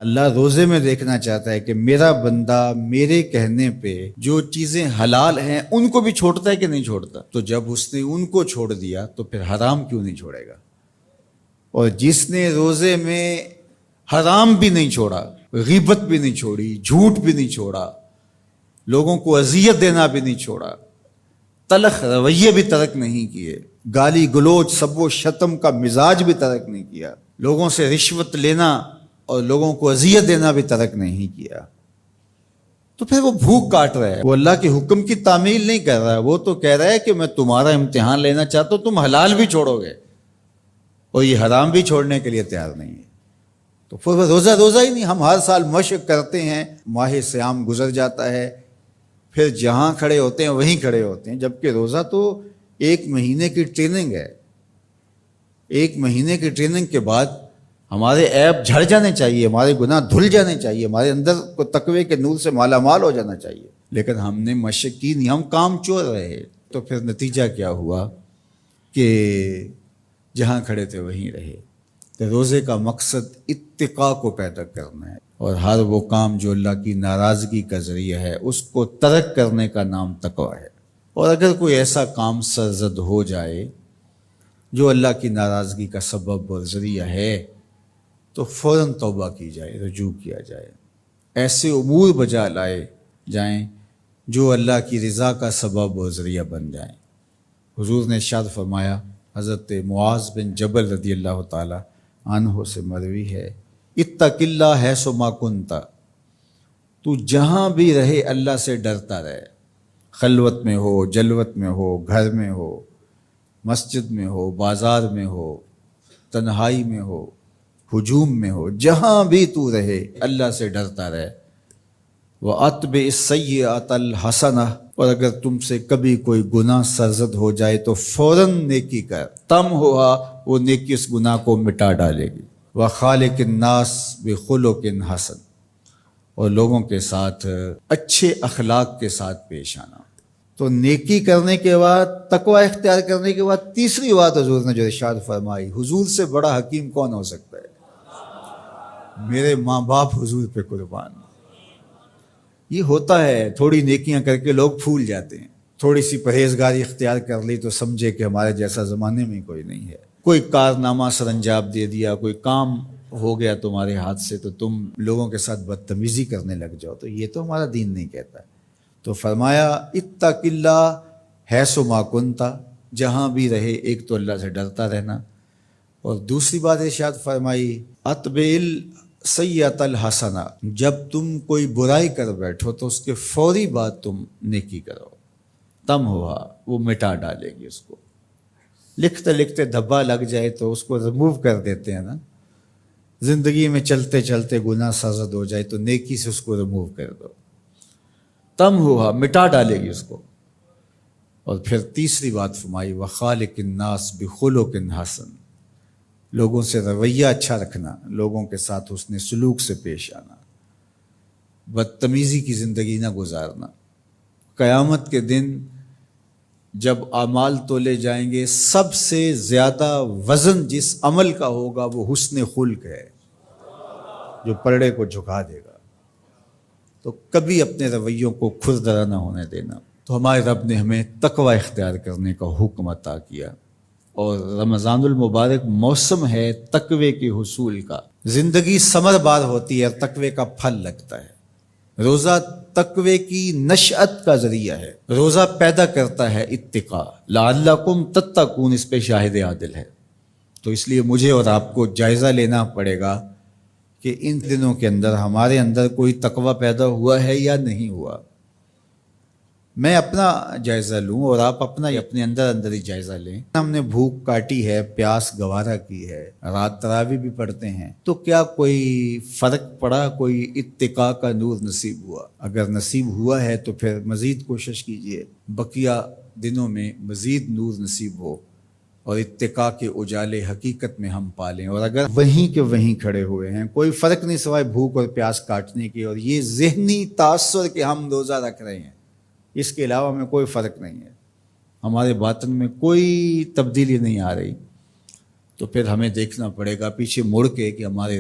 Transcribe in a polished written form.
اللہ روزے میں دیکھنا چاہتا ہے کہ میرا بندہ میرے کہنے پہ جو چیزیں حلال ہیں ان کو بھی چھوڑتا ہے کہ نہیں چھوڑتا. تو جب اس نے ان کو چھوڑ دیا تو پھر حرام کیوں نہیں چھوڑے گا؟ اور جس نے روزے میں حرام بھی نہیں چھوڑا، غیبت بھی نہیں چھوڑی، جھوٹ بھی نہیں چھوڑا، لوگوں کو اذیت دینا بھی نہیں چھوڑا، تلخ رویے بھی ترک نہیں کیے، گالی گلوچ سب و شتم کا مزاج بھی ترک نہیں کیا، لوگوں سے رشوت لینا اور لوگوں کو اذیت دینا بھی ترک نہیں کیا، تو پھر وہ بھوک کاٹ رہا ہے. وہ اللہ کے حکم کی تعمیل نہیں کر رہا ہے، وہ تو کہہ رہا ہے کہ میں تمہارا امتحان لینا چاہتا ہوں، تم حلال بھی چھوڑو گے اور یہ حرام بھی چھوڑنے کے لیے تیار نہیں ہے. تو پھر روزہ ہی نہیں. ہم ہر سال مشق کرتے ہیں، ماہ سیام گزر جاتا ہے، پھر جہاں کھڑے ہوتے ہیں وہیں کھڑے ہوتے ہیں، جبکہ روزہ تو 1 مہینے کی ٹریننگ ہے. 1 مہینے کی ٹریننگ کے بعد ہمارے عیب جھڑ جانے چاہیے، ہمارے گناہ دھل جانے چاہیے، ہمارے اندر کو تقوی کے نور سے مالا مال ہو جانا چاہیے. لیکن ہم نے مشق کی نہیں، ہم کام چور رہے. تو پھر نتیجہ کیا ہوا کہ جہاں کھڑے تھے وہیں رہے. تو روزے کا مقصد اتقاء کو پیدا کرنا ہے، اور ہر وہ کام جو اللہ کی ناراضگی کا ذریعہ ہے اس کو ترک کرنے کا نام تقویٰ ہے. اور اگر کوئی ایسا کام سرزد ہو جائے جو اللہ کی ناراضگی کا سبب اور ذریعہ ہے تو فوراً توبہ کی جائے، رجوع کیا جائے، ایسے امور بجا لائے جائیں جو اللہ کی رضا کا سبب اور ذریعہ بن جائیں. حضور نے ارشاد فرمایا، حضرت معاذ بن جبل رضی اللہ تعالی عنہ سے مروی ہے، اتق اللہ حیث ما کنت، تو جہاں بھی رہے اللہ سے ڈرتا رہے. خلوت میں ہو، جلوت میں ہو، گھر میں ہو، مسجد میں ہو، بازار میں ہو، تنہائی میں ہو، ہجوم میں ہو، جہاں بھی تو رہے اللہ سے ڈرتا رہے. وَأَتْبِعِ السَّيِّئَةَ الْحَسَنَةَ، اور اگر تم سے کبھی کوئی گناہ سرزد ہو جائے تو فوراً نیکی کر، تم ہوا وہ نیکی اس گناہ کو مٹا ڈالے گی. وَخَالِقِ النَّاسِ بِخُلُقٍ حَسَنٍ، اور لوگوں کے ساتھ اچھے اخلاق کے ساتھ پیش آنا. تو نیکی کرنے کے بعد، تقوی اختیار کرنے کے بعد، تیسری بات حضور نے جو ارشاد فرمائی، حضور سے بڑا حکیم کون ہو سکتا ہے؟ میرے ماں باپ حضور پہ قربان. یہ ہوتا ہے، تھوڑی نیکیاں کر کے لوگ پھول جاتے ہیں، تھوڑی سی پرہیزگاری اختیار کر لی تو سمجھے کہ ہمارے جیسا زمانے میں کوئی نہیں ہے. کوئی کارنامہ سر انجام دے دیا، کوئی کام ہو گیا تمہارے ہاتھ سے تو تم لوگوں کے ساتھ بدتمیزی کرنے لگ جاؤ. تو یہ تو ہمارا دین نہیں کہتا. تو فرمایا اتق اللہ حیث ما کنت، جہاں بھی رہے ایک تو اللہ سے ڈرتا رہنا، اور دوسری بات ارشاد فرمائی اتبع السیئۃ الحسنہ، جب تم کوئی برائی کر بیٹھو تو اس کے فوری بعد تم نیکی کرو، تم ہوا وہ مٹا ڈالے گی. اس کو لکھتے لکھتے دھبا لگ جائے تو اس کو ریموو کر دیتے ہیں نا. زندگی میں چلتے چلتے گناہ سرزد ہو جائے تو نیکی سے اس کو ریموو کر دو، تم ہوا مٹا ڈالے گی اس کو. اور پھر تیسری بات فرمائی وَخَالِقِ النَّاسِ بِخُلُقٍ حَسَنٍ، لوگوں سے رویہ اچھا رکھنا، لوگوں کے ساتھ حسن سلوک سے پیش آنا، بدتمیزی کی زندگی نہ گزارنا. قیامت کے دن جب اعمال تولے جائیں گے، سب سے زیادہ وزن جس عمل کا ہوگا وہ حسن خلق ہے، جو پلڑے کو جھکا دے گا. تو کبھی اپنے رویوں کو کھردرا نہ ہونے دینا. تو ہمارے رب نے ہمیں تقوی اختیار کرنے کا حکم عطا کیا، اور رمضان المبارک موسم ہے تقوی کے حصول کا. زندگی ثمر بار ہوتی ہے اور تقوی کا پھل لگتا ہے. روزہ تقوی کی نشأت کا ذریعہ ہے، روزہ پیدا کرتا ہے اتقاء. لعلکم تتقون اس پہ شاہد عادل ہے. تو اس لیے مجھے اور آپ کو جائزہ لینا پڑے گا کہ ان دنوں کے اندر ہمارے اندر کوئی تقوی پیدا ہوا ہے یا نہیں ہوا. میں اپنا جائزہ لوں اور آپ اپنا اپنے اندر ہی جائزہ لیں. ہم نے بھوک کاٹی ہے، پیاس گوارا کی ہے، رات تراویح بھی پڑھتے ہیں، تو کیا کوئی فرق پڑا؟ کوئی اتقاء کا نور نصیب ہوا؟ اگر نصیب ہوا ہے تو پھر مزید کوشش کیجئے بقیہ دنوں میں مزید نور نصیب ہو اور اتقاء کے اجالے حقیقت میں ہم پالیں. اور اگر وہیں کے وہیں کھڑے ہوئے ہیں، کوئی فرق نہیں سوائے بھوک اور پیاس کاٹنے کے اور یہ ذہنی تاثر کہ ہم روزہ رکھ رہے ہیں، اس کے علاوہ میں کوئی فرق نہیں ہے، ہمارے باطن میں کوئی تبدیلی نہیں آ رہی، تو پھر ہمیں دیکھنا پڑے گا پیچھے مڑ کے کہ ہمارے